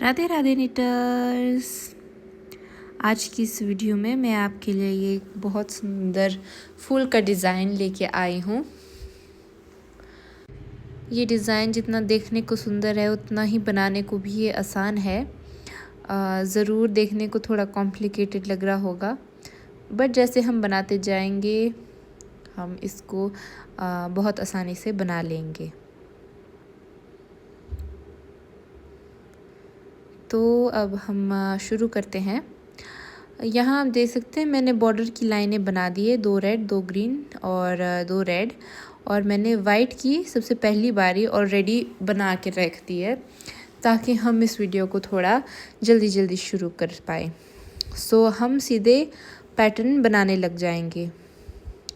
राधे राधे निटर्स। आज की इस वीडियो में मैं आपके लिए ये बहुत सुंदर फूल का डिज़ाइन लेके आई हूँ। ये डिज़ाइन जितना देखने को सुंदर है उतना ही बनाने को भी ये आसान है। ज़रूर देखने को थोड़ा कॉम्प्लिकेटेड लग रहा होगा, बट जैसे हम बनाते जाएंगे हम इसको बहुत आसानी से बना लेंगे। तो अब हम शुरू करते हैं। यहाँ आप देख सकते हैं मैंने बॉर्डर की लाइनें बना दी है, 2 रेड 2 ग्रीन और 2 रेड, और मैंने वाइट की सबसे पहली बारी ऑलरेडी बना के रख दी है ताकि हम इस वीडियो को थोड़ा जल्दी शुरू कर पाए। सो हम सीधे पैटर्न बनाने लग जाएंगे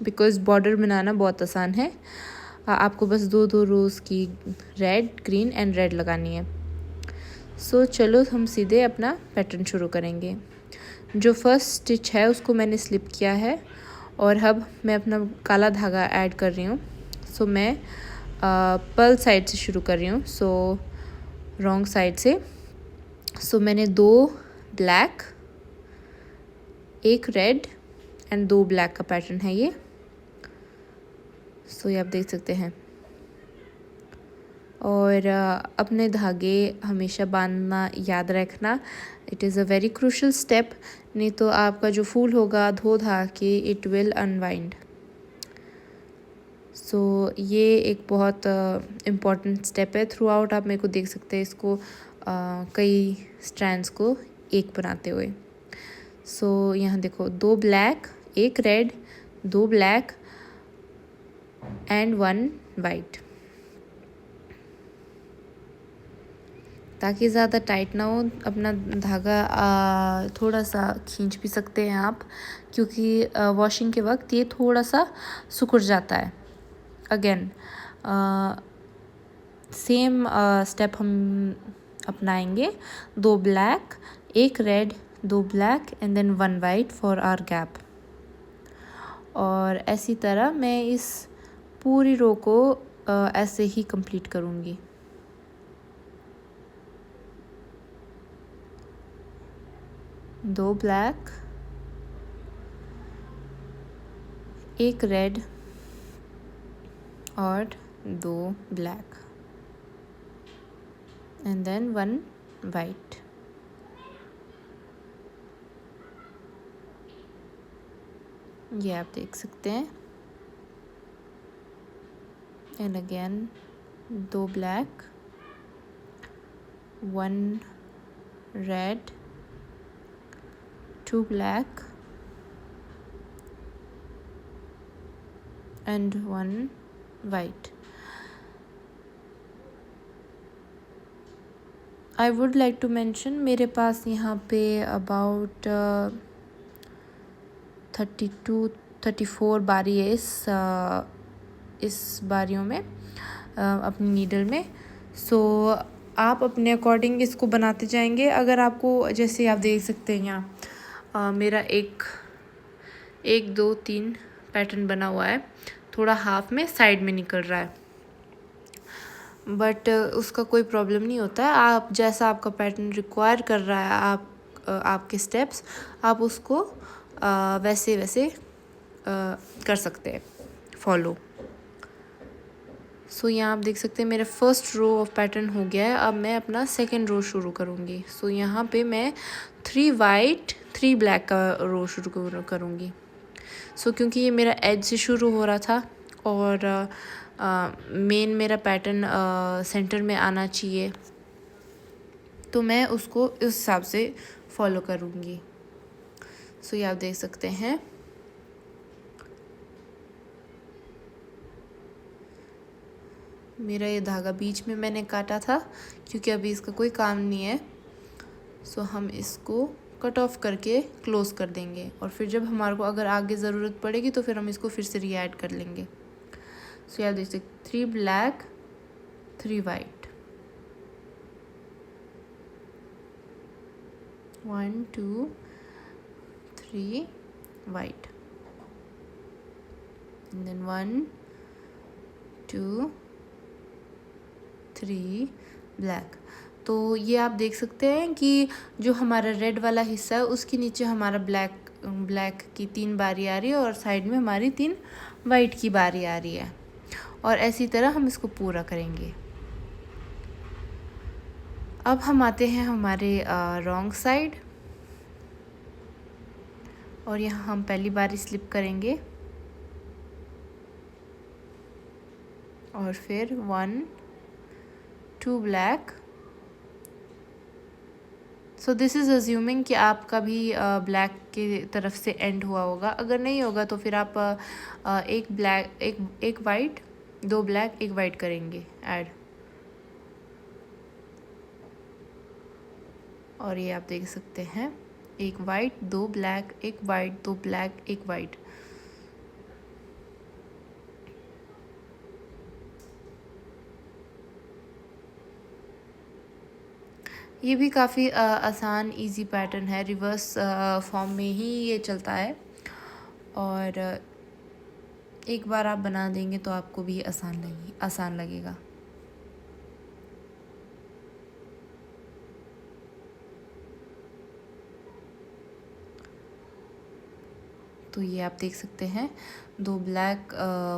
बिकॉज़ बॉर्डर बनाना बहुत आसान है। आपको बस 2 रोज़ की रेड ग्रीन एंड रेड लगानी है। सो चलो हम सीधे अपना पैटर्न शुरू करेंगे। जो फर्स्ट स्टिच है उसको मैंने स्लिप किया है और अब मैं अपना काला धागा ऐड कर रही हूँ। सो मैं पर्ल साइड से शुरू कर रही हूँ, सो रॉन्ग साइड से। सो मैंने 2 ब्लैक 1 रेड एंड 2 ब्लैक का पैटर्न है ये। सो ये आप देख सकते हैं। और अपने धागे हमेशा बांधना याद रखना, it is a very crucial step, नहीं तो आपका जो फूल होगा धो धा के इट विल अनवाइंड। सो ये एक बहुत इम्पॉर्टेंट स्टेप है। थ्रू आउट आप मेरे को देख सकते हैं इसको कई स्ट्रैंड्स को एक बनाते हुए। सो यहाँ देखो 2 black 1 red 2 black and 1 white. ताकि ज़्यादा टाइट ना हो, अपना धागा थोड़ा सा खींच भी सकते हैं आप, क्योंकि वॉशिंग के वक्त ये थोड़ा सा सिकुड़ जाता है। अगेन सेम स्टेप हम अपनाएंगे। 2 black 1 red 2 black and then 1 white for our gap. और ऐसी तरह मैं इस पूरी रो को ऐसे ही कंप्लीट करूँगी। दो ब्लैक 1 रेड और 2 ब्लैक एंड देन 1 वाइट। ये आप देख सकते हैं। And again 2 black 1 red 2 black and 1 white. I would like to mention मेरे पास यहाँ पे about 32-34 बारी है इस बारियों में अपनी नीडल में। सो आप अपने अकॉर्डिंग इसको बनाते जाएंगे। अगर आपको, जैसे आप देख सकते हैं यहाँ मेरा 1 2 3 पैटर्न बना हुआ है, थोड़ा हाफ में साइड में निकल रहा है, बट उसका कोई प्रॉब्लम नहीं होता है। आप जैसा आपका पैटर्न रिक्वायर कर रहा है, आपके स्टेप्स, आप उसको वैसे कर सकते हैं फॉलो। सो यहाँ आप देख सकते हैं मेरा फर्स्ट रो ऑफ पैटर्न हो गया है। अब मैं अपना सेकेंड रो शुरू करूँगी। सो यहाँ पे मैं 3 वाइट 3 ब्लैक का रो शुरू करूँगी। सो क्योंकि ये मेरा एज से शुरू हो रहा था और मेन मेरा पैटर्न सेंटर में आना चाहिए, तो मैं उसको इस हिसाब से फॉलो करूँगी। सो ये आप देख सकते हैं। मेरा ये धागा बीच में मैंने काटा था क्योंकि अभी इसका कोई काम नहीं है। सो हम इसको कट ऑफ करके क्लोज कर देंगे और फिर जब हमारे को अगर आगे ज़रूरत पड़ेगी तो फिर हम इसको फिर से रीऐड कर लेंगे। सो यार देख सकते 3 black 3 white 1 2 3 white and then 1 2 3 black. तो ये आप देख सकते हैं कि जो हमारा रेड वाला हिस्सा है उसके नीचे हमारा ब्लैक की 3 बारी आ रही है और साइड में हमारी 3 वाइट की बारी आ रही है। और ऐसी तरह हम इसको पूरा करेंगे। अब हम आते हैं हमारे रॉन्ग साइड और यहाँ हम पहली बारी स्लिप करेंगे और फिर 1 2 black. So this is assuming कि आपका भी ब्लैक की तरफ से एंड हुआ होगा। अगर नहीं होगा तो फिर आप एक वाइट 2 ब्लैक 1 वाइट करेंगे ऐड। और ये आप देख सकते हैं 1 white 2 black 1 white 2 black 1 white. ये भी काफ़ी आसान इजी पैटर्न है, रिवर्स फॉर्म में ही ये चलता है और एक बार आप बना देंगे तो आपको भी आसान लगेगा। तो ये आप देख सकते हैं 2 ब्लैक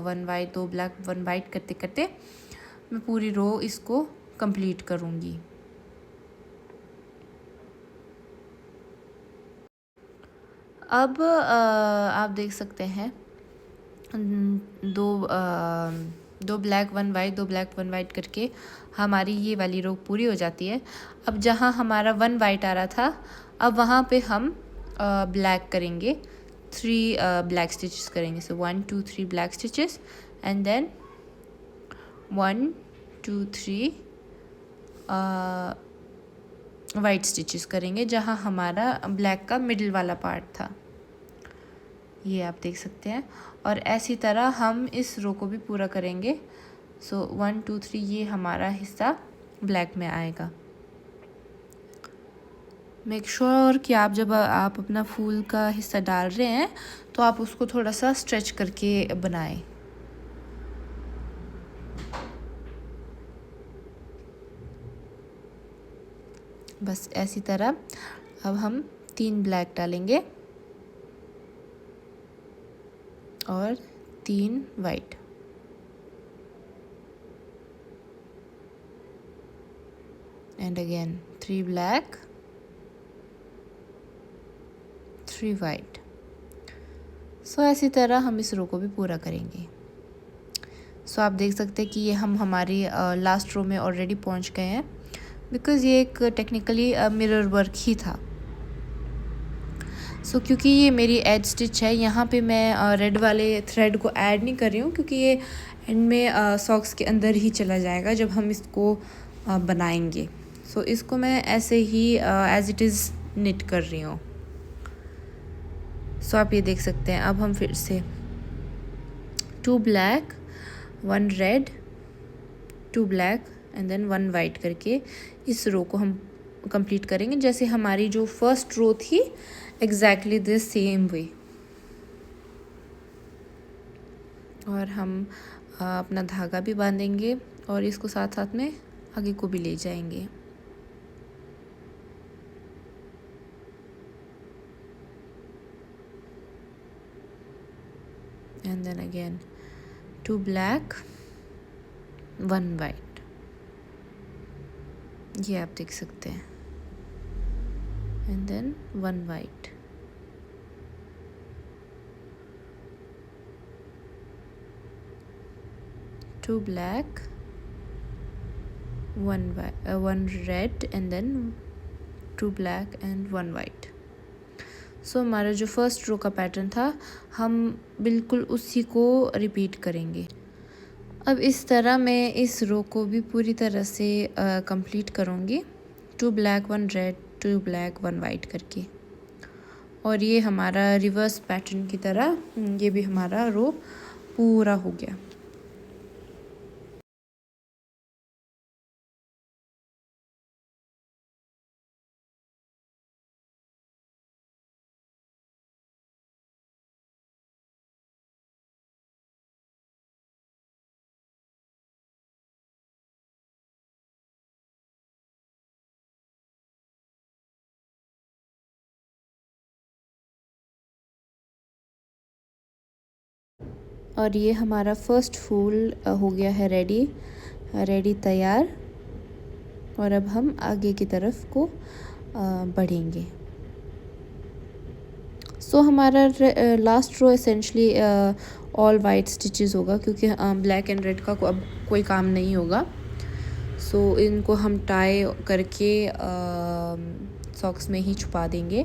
1 वाइट 2 ब्लैक 1 वाइट करते करते मैं पूरी रो इसको कंप्लीट करूँगी। अब आप देख सकते हैं दो ब्लैक 1 वाइट 2 ब्लैक 1 वाइट करके हमारी ये वाली रो पूरी हो जाती है। अब जहाँ हमारा 1 वाइट आ रहा था अब वहाँ पे हम ब्लैक करेंगे, 3 ब्लैक स्टिचेस करेंगे। So 1 2 3 black stitches and then 1 2 3 white stitches करेंगे जहाँ हमारा ब्लैक का मिडिल वाला पार्ट था। ये आप देख सकते हैं और ऐसी तरह हम इस रो को भी पूरा करेंगे। सो 1 2 3 ये हमारा हिस्सा ब्लैक में आएगा। मेक श्योर कि आप जब आप अपना फूल का हिस्सा डाल रहे हैं तो आप उसको थोड़ा सा स्ट्रेच करके बनाएं। बस ऐसी तरह अब हम 3 ब्लैक डालेंगे और 3 white and again 3 black 3 white. So ऐसी तरह हम इस रो को भी पूरा करेंगे। सो आप देख सकते हैं कि ये हम हमारी लास्ट रो में ऑलरेडी पहुंच गए हैं बिकॉज़ ये एक टेक्निकली मिरर वर्क ही था। सो क्योंकि ये मेरी एज स्टिच है यहाँ पे मैं रेड वाले थ्रेड को ऐड नहीं कर रही हूँ क्योंकि ये एंड में सॉक्स के अंदर ही चला जाएगा जब हम इसको बनाएंगे। सो इसको मैं ऐसे ही एज इट इज़ निट कर रही हूँ। सो आप ये देख सकते हैं अब हम फिर से 2 black 1 red 2 black and then 1 white करके इस रो को हम कंप्लीट करेंगे जैसे हमारी जो फर्स्ट रो थी एग्जैक्टली द सेम वे। और हम अपना धागा भी बांधेंगे और इसको साथ साथ में आगे को भी ले जाएंगे। And then again 2 black 1 white. ये आप देख सकते हैं and then 1 white. Two black 1 red and then 2 black and 1 white। सो हमारा जो फर्स्ट रो का पैटर्न था हम बिल्कुल उसी को रिपीट करेंगे। अब इस तरह मैं इस रो को भी पूरी तरह से कंप्लीट करूँगी 2 ब्लैक 1 रेड 2 ब्लैक 1 वाइट करके। और ये हमारा रिवर्स पैटर्न की तरह ये भी हमारा रो पूरा हो गया। और ये हमारा फर्स्ट फूल हो गया है रेडी तैयार। और अब हम आगे की तरफ को बढ़ेंगे। सो हमारा last row essentially all white stitches होगा, क्योंकि ब्लैक एंड रेड का अब कोई काम नहीं होगा। सो इनको हम टाई करके सॉक्स में ही छुपा देंगे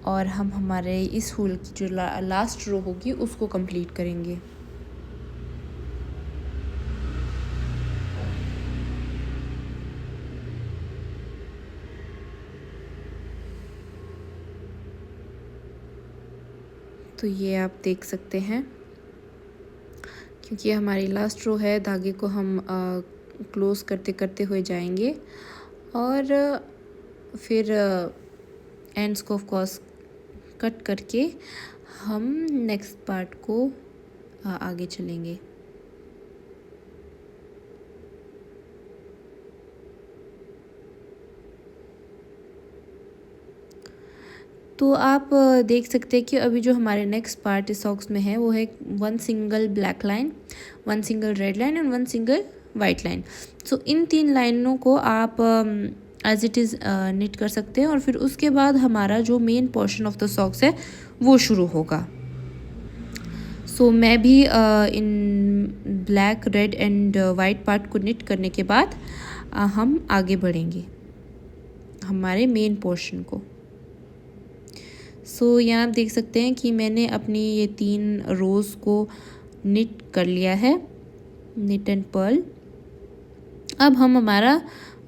और हम हमारे इस फूल की जो लास्ट रो होगी उसको कंप्लीट करेंगे। तो ये आप देख सकते हैं, क्योंकि हमारी लास्ट रो है, धागे को हम क्लोज करते करते हुए जाएंगे और फिर एंड्स को ऑफ कोर्स कट करके हम नेक्स्ट पार्ट को आगे चलेंगे। तो आप देख सकते हैं कि अभी जो हमारे नेक्स्ट पार्ट इस सॉक्स में है वो है 1 single black line, 1 single red line and 1 single white line. So इन 3 लाइनों को आप एज इट इज़ निट कर सकते हैं और फिर उसके बाद हमारा जो main portion of the socks है वो शुरू होगा। सो मैं भी इन black red and white part को निट करने के बाद हम आगे बढ़ेंगे हमारे मेन पोर्शन को। सो यहाँ आप देख सकते हैं कि मैंने अपनी ये 3 रोज़ को निट कर लिया है, निट एंड पर्ल। अब हम हमारा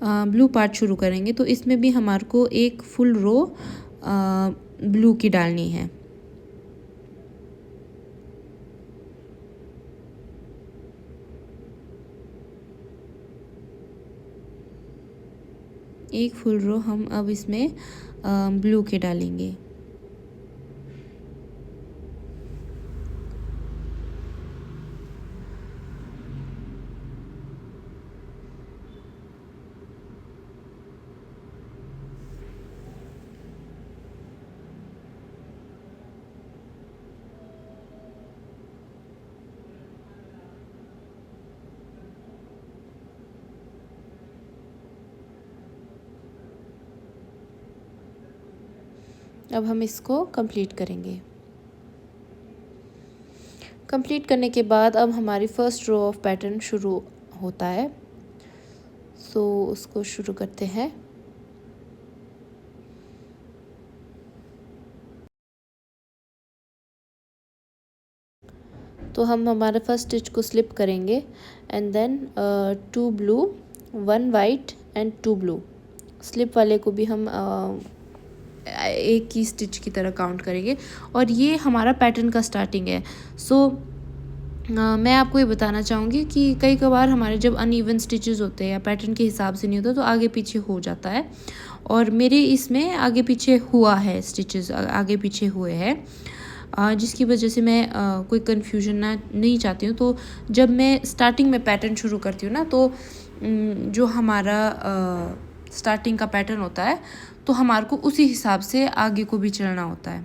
ब्लू पार्ट शुरू करेंगे। तो इसमें भी हमारे को एक फुल रो ब्लू की डालनी है। एक फुल रो हम अब इसमें ब्लू के डालेंगे। अब हम इसको कंप्लीट करेंगे। कंप्लीट करने के बाद अब हमारी फर्स्ट रो ऑफ पैटर्न शुरू होता है। सो उसको शुरू करते हैं। तो हम हमारे फर्स्ट स्टिच को स्लिप करेंगे and then 2 blue 1 white and 2 blue. Slip वाले को भी हम एक ही स्टिच की तरह काउंट करेंगे और ये हमारा पैटर्न का स्टार्टिंग है। सो मैं आपको ये बताना चाहूँगी कि कई कबार हमारे जब अनइवन स्टिचेस होते हैं या पैटर्न के हिसाब से नहीं होता तो आगे पीछे हो जाता है, और मेरे इसमें आगे पीछे हुआ है, स्टिचेस आगे पीछे हुए हैं, जिसकी वजह से मैं कोई कन्फ्यूजन नहीं चाहती हूँ। तो जब मैं स्टार्टिंग में पैटर्न शुरू करती हूँ ना, तो जो हमारा स्टार्टिंग का पैटर्न होता है तो हमारे को उसी हिसाब से आगे को भी चलना होता है।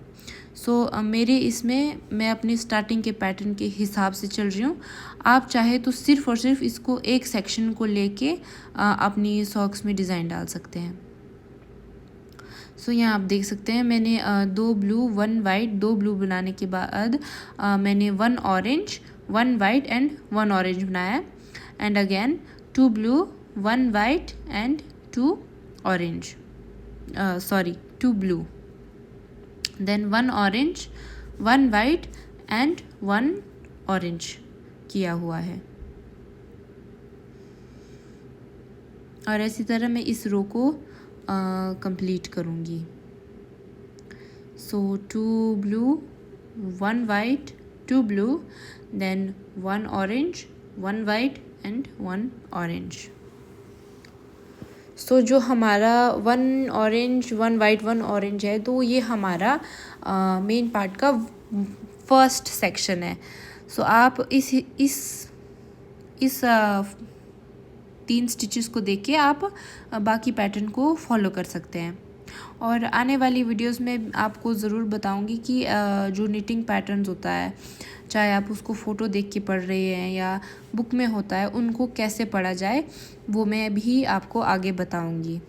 सो मेरे इसमें मैं अपने स्टार्टिंग के पैटर्न के हिसाब से चल रही हूँ। आप चाहे तो सिर्फ़ और सिर्फ इसको एक सेक्शन को लेके अपनी सॉक्स में डिज़ाइन डाल सकते हैं। सो यहाँ आप देख सकते हैं मैंने 2 ब्लू 1 वाइट 2 ब्लू बनाने के बाद मैंने 1 ऑरेंज 1 वाइट एंड 1 ऑरेंज बनाया, and again 2 blue 1 white and 2 orange, 2 blue, then 1 orange 1 white and 1 orange किया हुआ है। और इसी तरह मैं इस रो को कंप्लीट करूँगी। So 2 blue 1 white 2 blue then 1 orange 1 white and 1 orange. So जो हमारा 1 ऑरेंज 1 वाइट 1 ऑरेंज है, तो ये हमारा मेन पार्ट का फर्स्ट सेक्शन है। सो आप इस 3 स्टिचेस को देख के आप बाकी पैटर्न को फॉलो कर सकते हैं। और आने वाली वीडियोस में आपको ज़रूर बताऊंगी कि जो निटिंग पैटर्न्स होता है, चाहे आप उसको फ़ोटो देख के पढ़ रहे हैं या बुक में होता है, उनको कैसे पढ़ा जाए वो मैं भी आपको आगे बताऊंगी।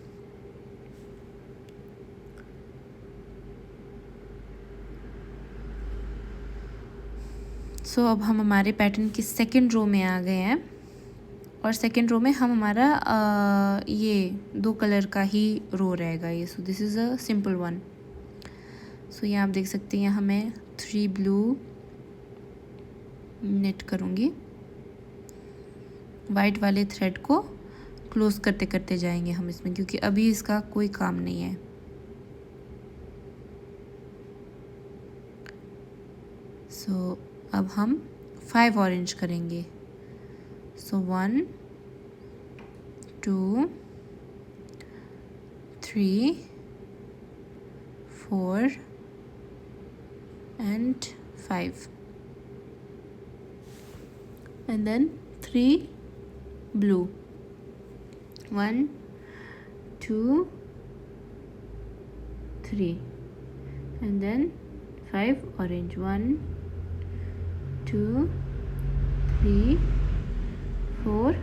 सो अब हम हमारे पैटर्न की सेकंड रो में आ गए हैं और सेकंड रो में हम हमारा ये 2 कलर का ही रो रहेगा ये। So this is a simple one. So यहाँ आप देख सकते हैं, यहाँ मैं 3 ब्लू नेट करूँगी। वाइट वाले थ्रेड को क्लोज करते करते जाएंगे हम इसमें, क्योंकि अभी इसका कोई काम नहीं है। सो अब हम 5 ऑरेंज करेंगे। So 1 2 3 4 and 5 and then 3 blue, 1 2 3 and then 5 orange, 1 2 3 4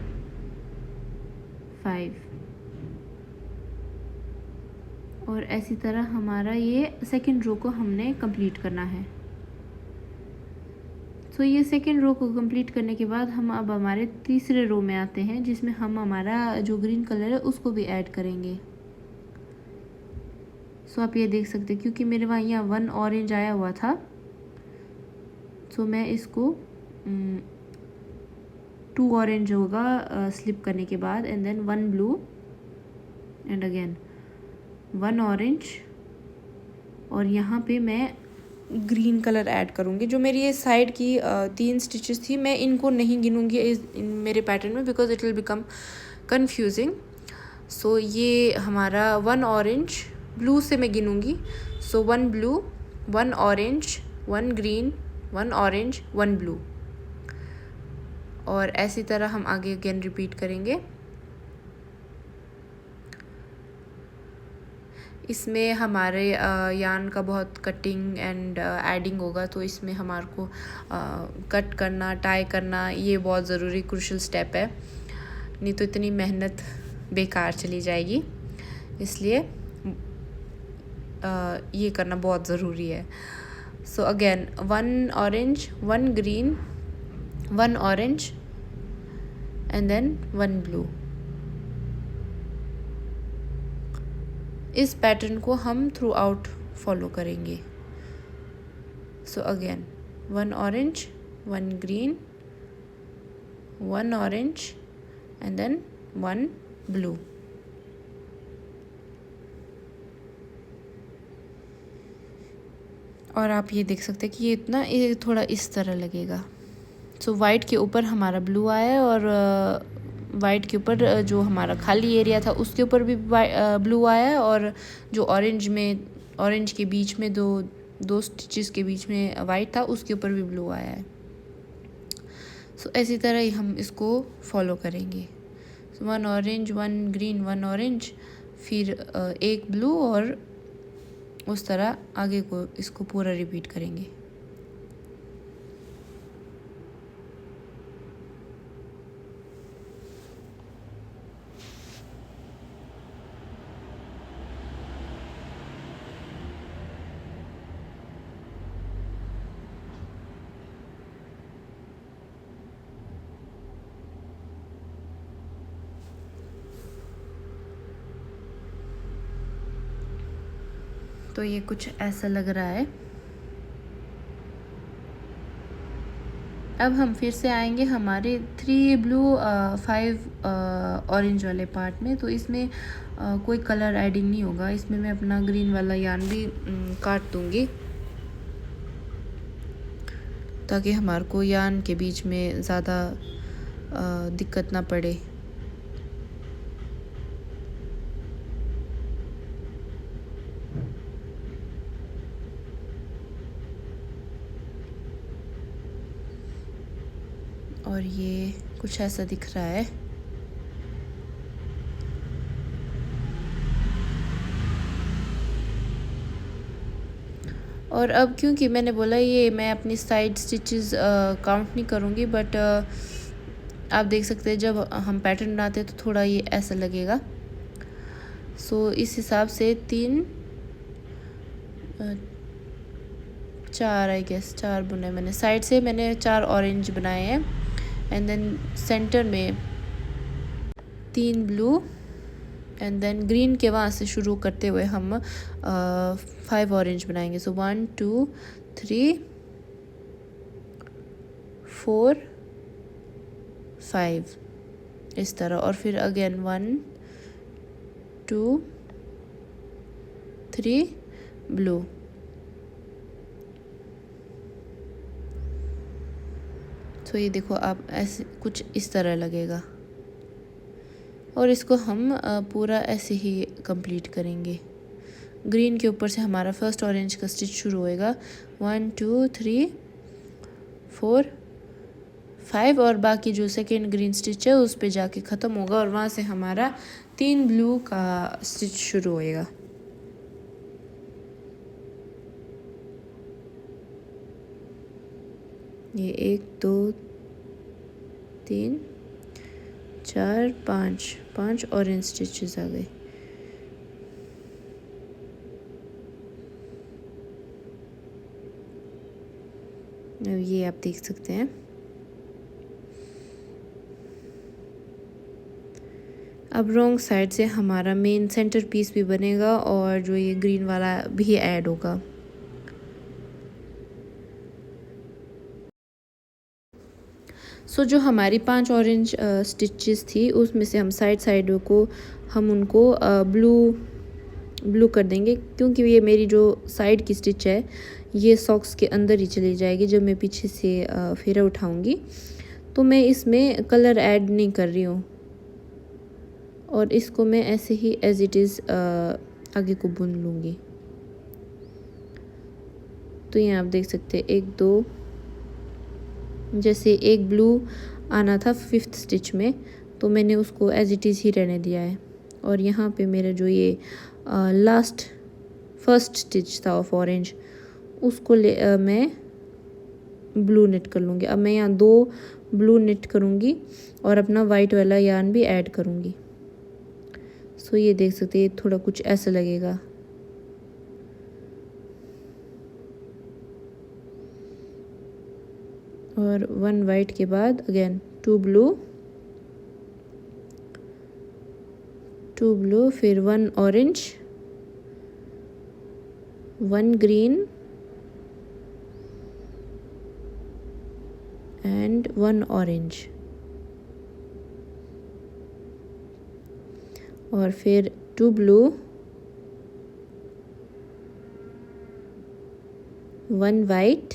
5। और ऐसी तरह हमारा ये सेकंड रो को हमने कंप्लीट करना है। सो ये सेकेंड रो को कंप्लीट करने के बाद हम अब हमारे तीसरे रो में आते हैं, जिसमें हम हमारा जो ग्रीन कलर है उसको भी ऐड करेंगे। सो आप ये देख सकते हैं, क्योंकि मेरे वहाँ यहाँ 1 ऑरेंज आया हुआ था, सो मैं इसको 2 ऑरेंज होगा स्लिप करने के बाद, and then 1 blue and again 1 orange, और यहाँ पे मैं ग्रीन कलर ऐड करूँगी। जो मेरी ये साइड की 3 स्टिचेस थी, मैं इनको नहीं गिनूँगी इन मेरे पैटर्न में, because it will become confusing. So ये हमारा 1 ऑरेंज ब्लू से मैं गिनूँगी। So 1 blue, 1 orange, 1 green, 1 orange, 1 blue, और ऐसी तरह हम आगे अगेन रिपीट करेंगे। इसमें हमारे यार्न का बहुत कटिंग एंड एडिंग होगा, तो इसमें हमारे को कट करना, टाई करना, ये बहुत ज़रूरी क्रूशियल स्टेप है, नहीं तो इतनी मेहनत बेकार चली जाएगी। इसलिए ये करना बहुत ज़रूरी है। So again 1 orange, 1 green, 1 orange and then 1 blue. इस पैटर्न को हम थ्रू आउट फॉलो करेंगे। So again 1 orange, 1 green, 1 orange and then 1 blue. और आप ये देख सकते हैं कि ये थोड़ा इस तरह लगेगा। सो वाइट के ऊपर हमारा ब्लू आया है, और वाइट के ऊपर जो हमारा खाली एरिया था उसके ऊपर भी ब्लू आया है, और जो ऑरेंज के बीच में दो स्टिचेस के बीच में वाइट था उसके ऊपर भी ब्लू आया है। सो ऐसी तरह ही हम इसको फॉलो करेंगे। 1 ऑरेंज, 1 ग्रीन, 1 ऑरेंज, फिर 1 ब्लू, और उस तरह आगे को इसको पूरा रिपीट करेंगे। तो ये कुछ ऐसा लग रहा है। अब हम फिर से आएंगे हमारे 3 ब्लू 5 ऑरेंज वाले पार्ट में। तो इसमें कोई कलर एडिंग नहीं होगा, इसमें मैं अपना ग्रीन वाला यार्न भी काट दूंगी, ताकि हमारे को यार्न के बीच में ज़्यादा दिक्कत ना पड़े। और ये कुछ ऐसा दिख रहा है। और अब क्योंकि मैंने बोला ये मैं अपनी साइड स्टिचेस काउंट नहीं करूँगी, बट आप देख सकते हैं जब हम पैटर्न बनाते हैं तो थोड़ा ये ऐसा लगेगा। सो इस हिसाब से 4 आई गेस 4 बुने मैंने। साइड से मैंने 4 ऑरेंज बनाए हैं एंड देन सेंटर में 3 ब्लू एंड देन ग्रीन के वहाँ से शुरू करते हुए हम 5 ऑरेंज बनाएंगे। सो 1 2 3 4 5 इस तरह, और फिर अगेन 1 2 3 ब्लू। तो ये देखो आप ऐसे कुछ इस तरह लगेगा, और इसको हम पूरा ऐसे ही कंप्लीट करेंगे। ग्रीन के ऊपर से हमारा फर्स्ट ऑरेंज का स्टिच शुरू होएगा 1 2 3 4 5, और बाकी जो सेकेंड ग्रीन स्टिच है उस पे जाके ख़त्म होगा, और वहाँ से हमारा 3 ब्लू का स्टिच शुरू होएगा। ये 1 2 3 4 5 ऑरेंज स्टिचेस आ गए। अब ये आप देख सकते हैं। अब रॉन्ग साइड से हमारा मेन सेंटर पीस भी बनेगा और जो ये ग्रीन वाला भी ऐड होगा। सो जो हमारी 5 ऑरेंज स्टिचेस थी उसमें से हम साइड को हम उनको ब्लू कर देंगे, क्योंकि ये मेरी जो साइड की स्टिच है ये सॉक्स के अंदर ही चली जाएगी जब मैं पीछे से फेरा उठाऊंगी। तो मैं इसमें कलर ऐड नहीं कर रही हूँ, और इसको मैं ऐसे ही एज इट इज़ आगे को बुन लूँगी। तो ये आप देख सकते हैं 1 2, जैसे एक ब्लू आना था 5th स्टिच में, तो मैंने उसको एज इट इज़ ही रहने दिया है। और यहाँ पे मेरा जो ये फर्स्ट स्टिच था ऑफ ऑरेंज, उसको मैं ब्लू निट कर लूँगी। अब मैं यहाँ 2 ब्लू निट करूँगी और अपना वाइट वाला यार्न भी ऐड करूँगी। सो ये देख सकते हैं थोड़ा कुछ ऐसा लगेगा। और 1 वाइट के बाद अगेन 2 ब्लू, फिर 1 ऑरेंज, 1 ग्रीन एंड 1 ऑरेंज, और फिर 2 blue, 1 white,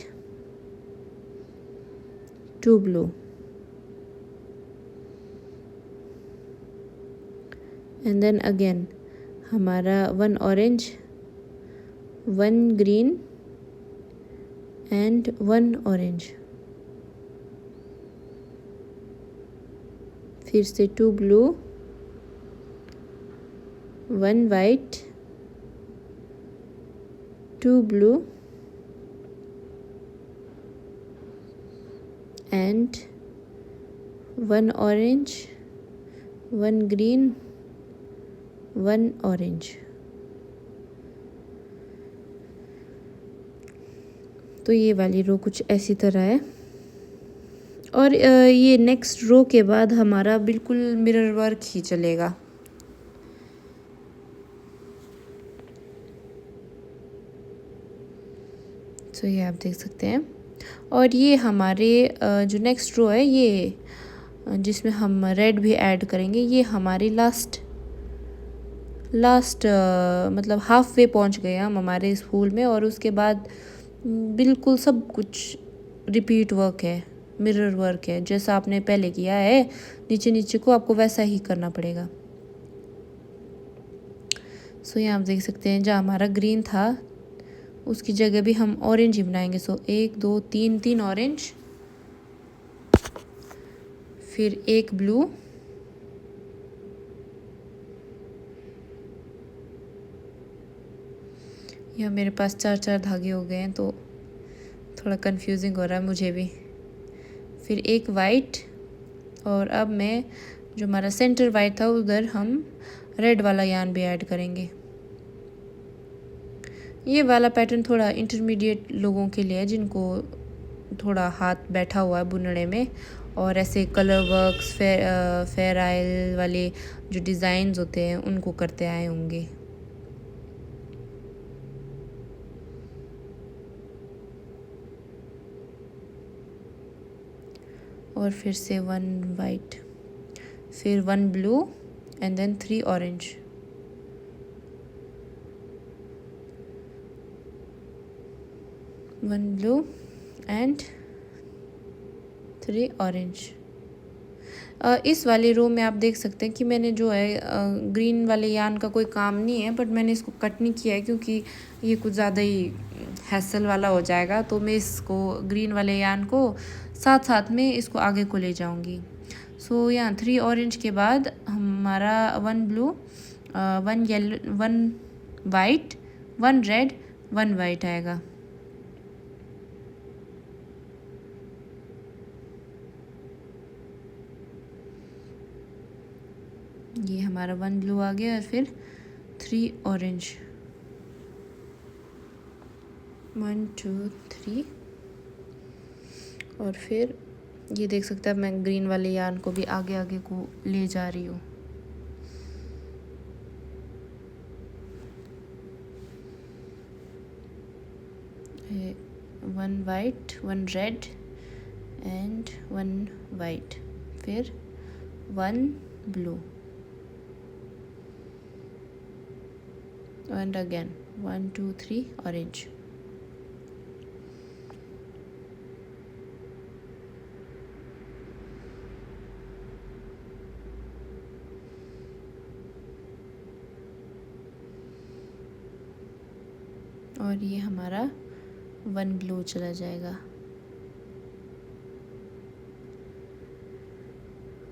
2 blue, and then again हमारा 1 ऑरेंज, 1 ग्रीन एंड 1 ऑरेंज, फिर से 2 blue, 1 white, 2 blue and 1 orange, 1 green, 1 orange। तो ये वाली रो कुछ ऐसी तरह है, और ये नेक्स्ट रो के बाद हमारा बिल्कुल मिरर वर्क ही चलेगा। तो ये आप देख सकते हैं, और ये हमारे जो नेक्स्ट रो है ये जिसमें हम रेड भी ऐड करेंगे, ये हमारी लास्ट मतलब हाफ वे पहुंच गए हम हमारे इस फूल में। और उसके बाद बिल्कुल सब कुछ रिपीट वर्क है, मिरर वर्क है, जैसा आपने पहले किया है नीचे को आपको वैसा ही करना पड़ेगा। सो यहाँ आप देख सकते हैं जहाँ हमारा ग्रीन था उसकी जगह भी हम ऑरेंज ही बनाएंगे। सो 1 2 3 ऑरेंज, फिर 1 ब्लू, यह मेरे पास 4 धागे हो गए हैं तो थोड़ा कंफ्यूजिंग हो रहा है मुझे भी। फिर एक वाइट, और अब मैं जो हमारा सेंटर वाइट था उधर हम रेड वाला यान भी ऐड करेंगे। ये वाला पैटर्न थोड़ा इंटरमीडिएट लोगों के लिए है, जिनको थोड़ा हाथ बैठा हुआ है बुनने में, और ऐसे कलर वर्क्स फेयर आयल वाले जो डिज़ाइंस होते हैं उनको करते आए होंगे। और फिर से 1 वाइट, फिर 1 blue and then 3 orange. One blue and 3 orange. इस वाले रो में आप देख सकते हैं कि मैंने जो है ग्रीन वाले यान का कोई काम नहीं है, बट मैंने इसको कट नहीं किया है क्योंकि ये कुछ ज़्यादा ही हैसल वाला हो जाएगा। तो मैं इसको ग्रीन वाले यान को साथ साथ में इसको आगे को ले जाऊंगी। सो यहाँ 3 ऑरेंज के बाद हमारा 1 blue, 1 yellow, 1 white, 1 red, 1 white आएगा। ये हमारा 1 ब्लू आ गया और फिर 3 ऑरेंज, 1 2 3। और फिर ये देख सकते हैं मैं ग्रीन वाले यान को भी आगे आगे को ले जा रही हूँ। One white, 1 red and 1 white, फिर 1 ब्लू and again 1 2 3 orange। और ये हमारा 1 ब्लू चला जाएगा।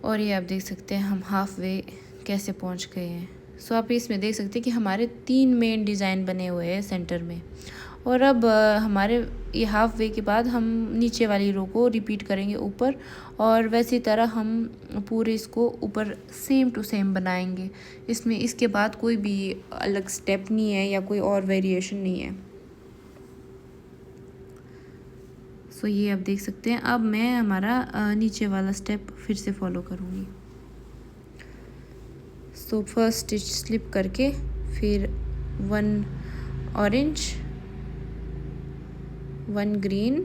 और ये आप देख सकते हैं हम हाफ वे कैसे पहुंच गए हैं। सो आप इसमें देख सकते हैं कि हमारे 3 मेन डिज़ाइन बने हुए हैं सेंटर में। और अब हमारे ये हाफ वे के बाद हम नीचे वाली रो को रिपीट करेंगे ऊपर, और वैसी तरह हम पूरे इसको ऊपर सेम टू सेम बनाएंगे। इसमें इसके बाद कोई भी अलग स्टेप नहीं है या कोई और वेरिएशन नहीं है। सो ये आप देख सकते हैं। अब मैं हमारा नीचे वाला स्टेप फिर से फॉलो करूँगी। सो फर्स्ट स्टिच स्लिप करके फिर 1 orange, 1 green,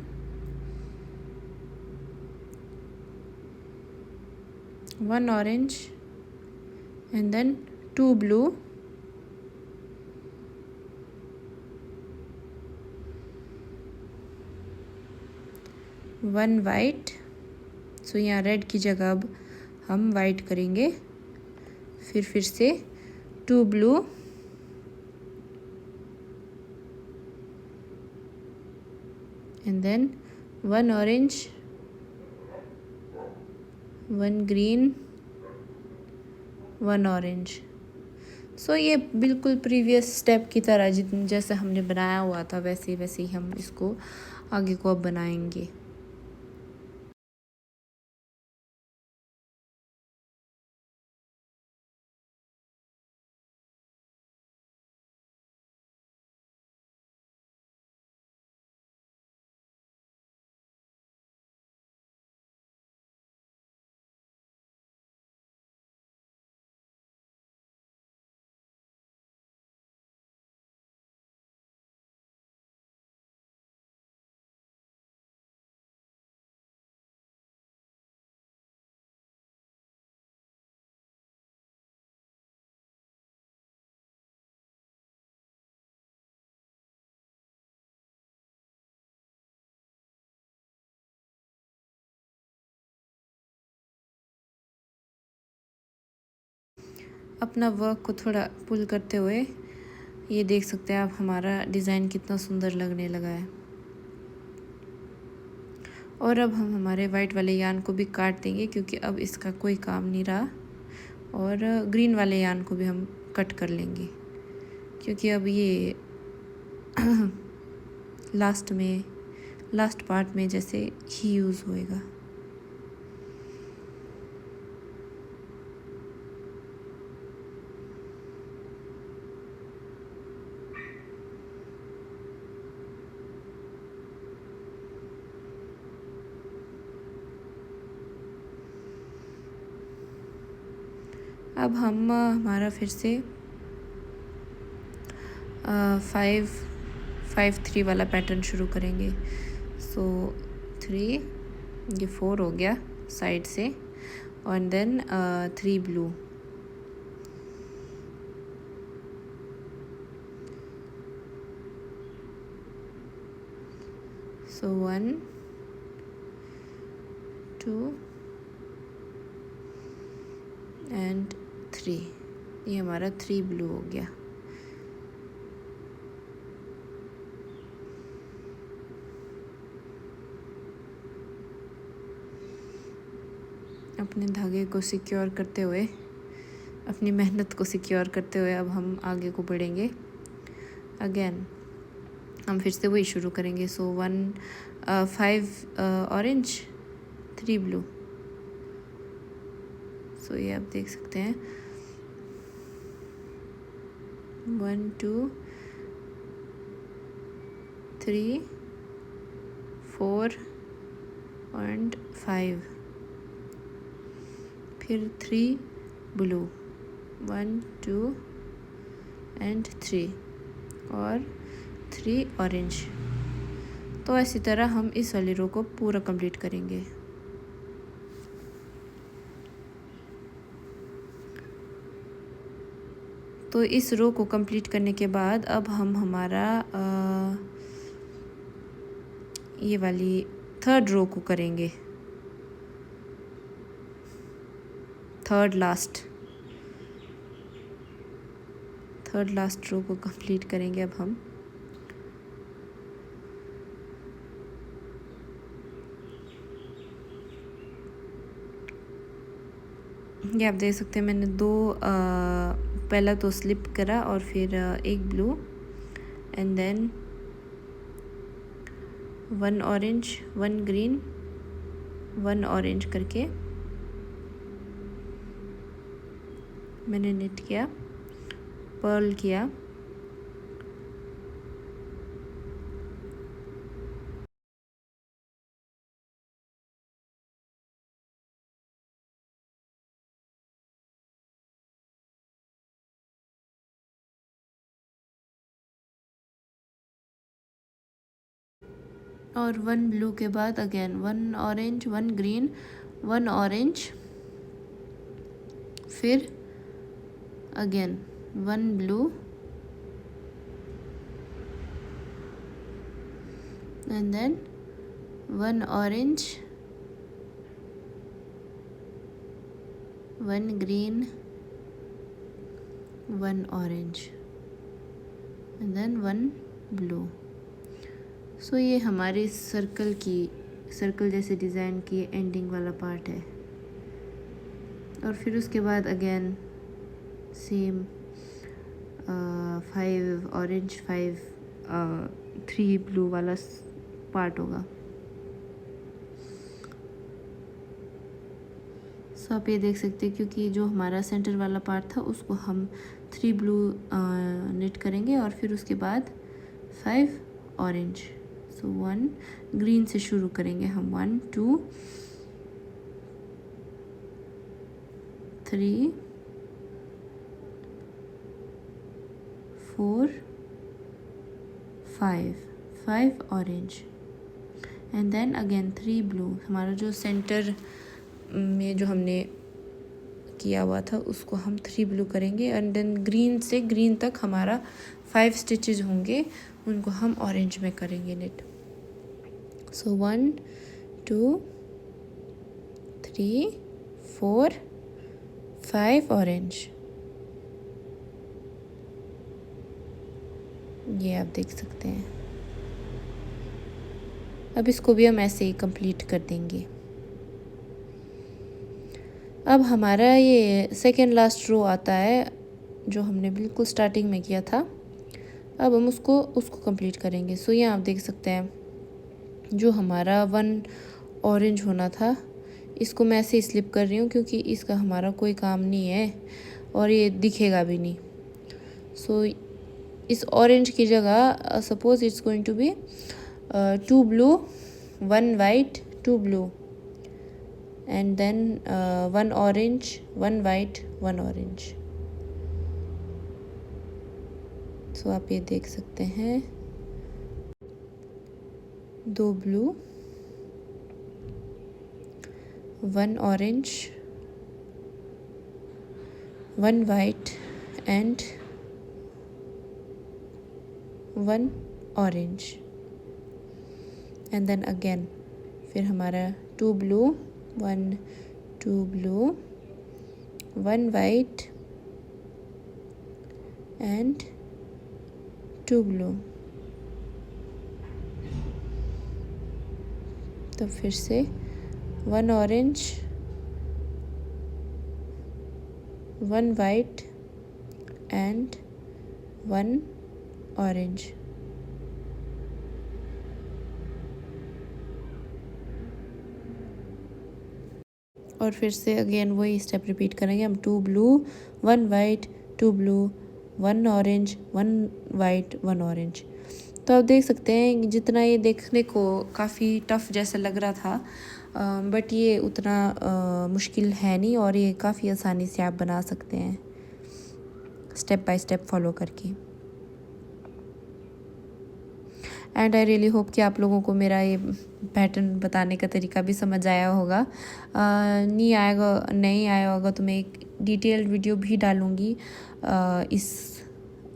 1 orange and then 2 blue, 1 white. So यहाँ रेड की जगह अब हम वाइट करेंगे। फिर से 2 blue, and then 1 orange, 1 green, 1 orange. So ये बिल्कुल प्रीवियस स्टेप की तरह जैसे हमने बनाया हुआ था वैसे ही हम इसको आगे को अब बनाएंगे। अपना वर्क को थोड़ा पुल करते हुए ये देख सकते हैं आप हमारा डिज़ाइन कितना सुंदर लगने लगा है। और अब हम हमारे वाइट वाले यान को भी काट देंगे क्योंकि अब इसका कोई काम नहीं रहा। और ग्रीन वाले यान को भी हम कट कर लेंगे क्योंकि अब ये लास्ट पार्ट में जैसे ही यूज़ होएगा। अब हम हमारा फिर से 5-5-3 वाला पैटर्न शुरू करेंगे। सो 3, ये 4 हो गया साइड से, और देन 3 ब्लू। सो 1 2 एंड 3, ये हमारा 3 ब्लू हो गया। अपने धागे को सिक्योर करते हुए, अपनी मेहनत को सिक्योर करते हुए अब हम आगे को बढ़ेंगे। अगेन हम फिर से वही शुरू करेंगे। सो 5 ऑरेंज 3 ब्लू। सो ये आप देख सकते हैं 1 2 3 4 एंड 5, फिर 3 ब्लू 1 2 एंड 3 और 3 ऑरेंज। तो इसी तरह हम इस वाली रो को पूरा कंप्लीट करेंगे। तो इस रो को कंप्लीट करने के बाद अब हम हमारा ये वाली थर्ड रो को करेंगे, थर्ड लास्ट रो को कंप्लीट करेंगे अब हम। ये आप देख सकते हैं मैंने पहला तो स्लिप करा और फिर एक blue and then 1 orange 1 green 1 orange करके मैंने निट किया, पर्ल किया। और 1 ब्लू के बाद अगेन 1 ऑरेंज 1 ग्रीन 1 ऑरेंज, फिर again 1 blue and then 1 orange 1 green 1 orange and then 1 blue. So ये हमारे सर्कल जैसे डिज़ाइन की एंडिंग वाला पार्ट है। और फिर उसके बाद अगेन सेम 5 ऑरेंज 3 ब्लू वाला पार्ट होगा। सो आप ये देख सकते हैं क्योंकि जो हमारा सेंटर वाला पार्ट था उसको हम 3 ब्लू निट करेंगे और फिर उसके बाद 5 ऑरेंज। सो 1 ग्रीन से शुरू करेंगे हम 1 2 3 4 5 orange and then again 3 blue. हमारा जो सेंटर में जो हमने किया हुआ था उसको हम 3 ब्लू करेंगे एंड देन ग्रीन से ग्रीन तक हमारा 5 स्टिचेज होंगे, उनको हम ऑरेंज में करेंगे निट। सो 1 2 3 4 5 ऑरेंज। ये आप देख सकते हैं। अब इसको भी हम ऐसे ही कंप्लीट कर देंगे। अब हमारा ये सेकेंड लास्ट रो आता है जो हमने बिल्कुल स्टार्टिंग में किया था। अब हम उसको कंप्लीट करेंगे। सो यहाँ आप देख सकते हैं जो हमारा 1 ऑरेंज होना था, इसको मैं ऐसे स्लिप कर रही हूँ क्योंकि इसका हमारा कोई काम नहीं है और ये दिखेगा भी नहीं। सो इस ऑरेंज की जगह suppose it's going to be 2 blue 1 white 2 blue and then 1 orange 1 white 1 orange. So आप ये देख सकते हैं 2 blue 1 orange 1 white and 1 orange and then again फिर हमारा 2 blue 1 2 blue 1 white and 2 blue. तो फिर से 1 ऑरेंज 1 वाइट एंड 1 ऑरेंज। और फिर से अगेन वही स्टेप रिपीट करेंगे हम 2 blue 1 white 2 blue 1 orange 1 white 1 orange. तो आप देख सकते हैं जितना ये देखने को काफ़ी टफ जैसा लग रहा था बट ये उतना मुश्किल है नहीं और ये काफ़ी आसानी से आप बना सकते हैं स्टेप बाय स्टेप फॉलो करके। एंड आई रियली होप कि आप लोगों को मेरा ये पैटर्न बताने का तरीका भी समझ आया होगा। नहीं आया होगा तो मैं एक डिटेल्ड वीडियो भी डालूँगी इस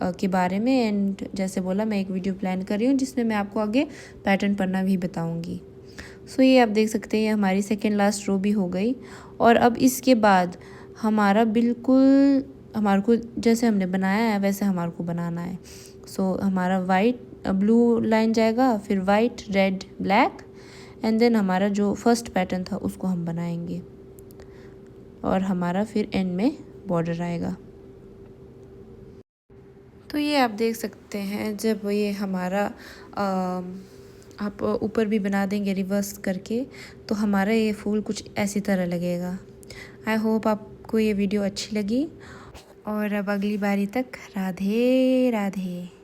के बारे में। एंड जैसे बोला मैं एक वीडियो प्लान कर रही हूँ जिसमें मैं आपको आगे पैटर्न पढ़ना भी बताऊँगी। सो ये आप देख सकते हैं ये हमारी सेकेंड लास्ट रो भी हो गई। और अब इसके बाद हमारा बिल्कुल हमारे को जैसे हमने बनाया है वैसे हमारे को बनाना है। सो हमारा वाइट ब्लू लाइन जाएगा फिर white red black and then हमारा जो फर्स्ट पैटर्न था उसको हम बनाएंगे और हमारा फिर एंड में बॉर्डर आएगा। तो ये आप देख सकते हैं जब ये हमारा आप ऊपर भी बना देंगे रिवर्स करके तो हमारा ये फूल कुछ ऐसी तरह लगेगा। आई होप आपको ये वीडियो अच्छी लगी और अब अगली बारी तक राधे राधे।